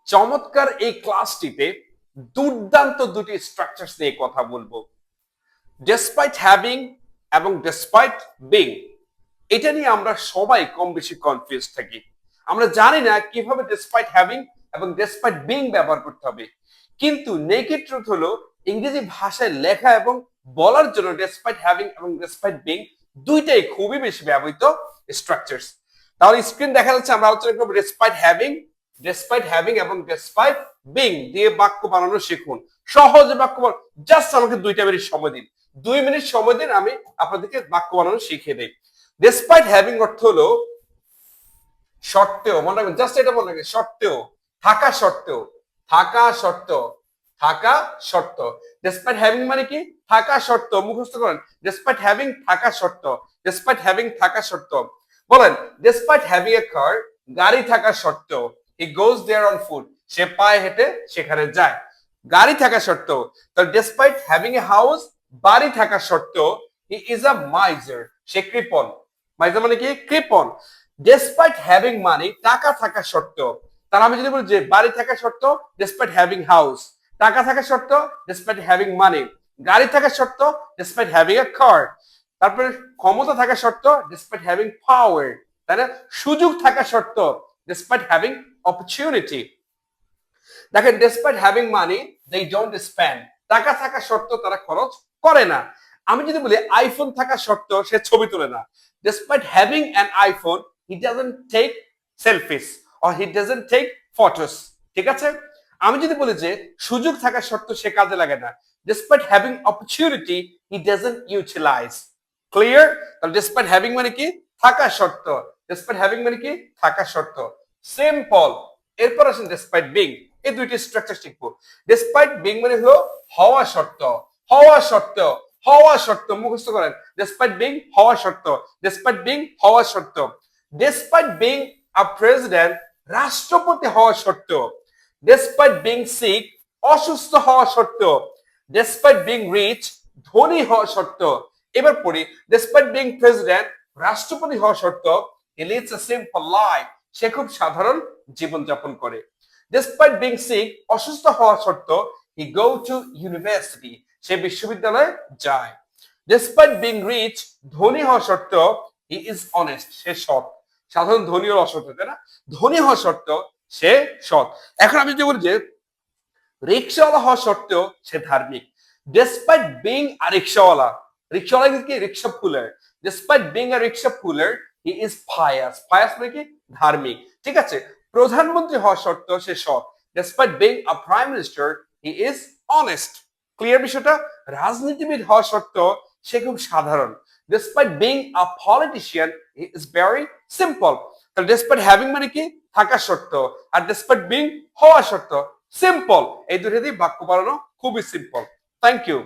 চমৎকার এই ক্লাসটিতে দুর্দান্ত দুটি স্ট্রাকচারস নিয়ে কথা বলবো। ডেসপাইট হ্যাভিং এবং ডেসপাইট বিং, এটা নিয়ে আমরা সবাই কম বেশি কনফিউজ থাকি। আমরা জানি না কিভাবে ডেসপাইট হ্যাভিং এবং ডেসপাইট বিং ব্যবহার করতে হবে, কিন্তু নেকেড ট্রুথ হলো ইংরেজি ভাষায় লেখা এবং বলার জন্য ডেসপাইট হ্যাভিং এবং ডেসপাইট বিং দুইটাই খুবই বেশি ব্যবহৃত স্ট্রাকচারস। তাহলে স্ক্রিন দেখা যাচ্ছে, আমরা আলোচনা করবো ডেসপাইট হ্যাভিং এবং ডেসপাইট বিং দিয়ে বাক্য বানানো শিখুন। সহজে বাক্য বানানো, জাস্ট আমাকে 2 মিনিট সময় দিন, 2 মিনিট সময় দিন, আমি আপনাদেরকে বাক্য বানানো শিখিয়ে দেই। ডেসপাইট হ্যাভিং অর্থ হলো সত্ত্বেও, মনে রাখবেন, জাস্ট এটা মনে রাখবেন, সত্ত্বেও, থাকা সত্ত্বেও, থাকা সত্ত্বেও, থাকা সত্ত্বেও। ডেসপাইট হ্যাভিং মানে কি? থাকা সত্ত্বেও। মুখস্থ করেন, ডেসপাইট হ্যাভিং থাকা সত্ত্বেও, ডেসপাইট হ্যাভিং থাকা সত্ত্বেও। বলেন, ডেসপাইট হ্যাভিং এ কার, গাড়ি থাকা সত্ত্বেও, হি গোজ দেয়ার অন ফুট, সে পায়ে হেঁটে সেখানে যায়। গাড়ি থাকা সত্ত্বেও। তাহলে ডেসপাইট হ্যাভিং এ হাউস, বাড়ি থাকা সত্ত্বেও, হি ইজ আ মাইজার, সে কৃপণ। মাইজার মানে কি? কৃপণ। ডেসপাইট হ্যাভিং মানে টাকা থাকা সত্ত্বেও। তাহলে আমি যদি বলি যে বাড়ি থাকা সত্ত্বেও ডেসপাইট হ্যাভিং হাউস, টাকা থাকা সত্ত্বেও ডেসপাইট হ্যাভিং মানি, গাড়ি থাকা সত্ত্বেও ডেসপাইট হ্যাভিং এ কার, তারপরে ক্ষমতা থাকা সত্ত্বেও ডেসপাইট হ্যাভিং পাওয়ার, তাই না? সুযোগ থাকা সত্ত্বেও ডেসপাইট হ্যাভিং অপরচুনিটি। দেখেন, despite having money they don't spend, টাকা থাকা সত্ত্বেও তারা খরচ করে না। আমি যদি বলি আইফোন থাকা সত্ত্বেও সে ছবি তোলে না, despite having an iPhone he doesn't take selfies or he doesn't take photos. ঠিক আছে? আমি যদি বলি যে সুযোগ থাকা সত্ত্বেও সে কাজে লাগে না, despite having opportunity he doesn't utilize. Clear? তাহলে ডেসপাইট হ্যাভিং মানে কি? থাকা সত্ত্বেও। ডেসপাইট হ্যাভিং মানে কি? থাকা সত্ত্বেও। সিম্পল। এরপর আসেন ডেসপাইট বিং। এই দুইটি স্ট্রাকচার শিখবো। ডেসপাইট বিং মানে হলো হওয়া সত্ত্বেও, হওয়া সত্ত্বেও, হওয়া সত্ত্বেও। মুখস্থ করেন, ডেসপাইট বিং হওয়া সত্ত্বেও, ডেসপাইট বিং হওয়া সত্ত্বেও। ডেসপাইট বিং আ প্রেসিডেন্ট, রাষ্ট্রপতি হওয়া সত্ত্বেও। ডেসপাইট বিং সিক, অসুস্থ হওয়া সত্ত্বেও। ডেসপাইট বিং রিচ, ধনী হওয়া সত্ত্বেও। এবার পড়ি, ডেসপাইট বিং প্রেসিডেন্ট, রাষ্ট্রপতি হওয়া সত্ত্বেও, he leads a simple life, সে খুব সাধারণ জীবন যাপন করে। ডেসপাইট বিং সিক, অসুস্থ হওয়া সত্ত্বেও, হি গো টু ইউনিভার্সিটি, সে বিশ্ববিদ্যালয়ে যায়। ডেসপাইট বিং রিচ, ধনী হওয়া সত্ত্বেও, হি ইজ অনেস্ট, সে সৎ। সাধারণ ধনী ও অসৎ, তাই না? ধনী হওয়া সত্ত্বেও সে সৎ। এখন আমি যদি বলি যে রিক্সাওয়ালা হওয়া সত্ত্বেও সে ধার্মিক। ডেসপাইট বিং আ রিক্সাওয়ালা, রিক্সাওয়ালা কি? Rickshaw puller. Despite being a rickshaw puller, he is pious. Pious মানে কি? ধার্মিক। ঠিক আছে? প্রধানমন্ত্রী হওয়া সত্ত্বেও সে সৎ। Despite being a prime minister, he is honest. Clear বিষয়টা? রাজনীতিবিদ হওয়া সত্ত্বেও সে খুব সাধারণ। Despite being a politician, he is very simple. তাহলে ডেসপাইট হ্যাভিং মানে কি? থাকা সত্ত্বেও, আর ডেসপাইট বিং হওয়া সত্ত্বেও সিম্পল। এই দুটো দিয়ে বাক্য বানানো খুবই সিম্পল। Thank you.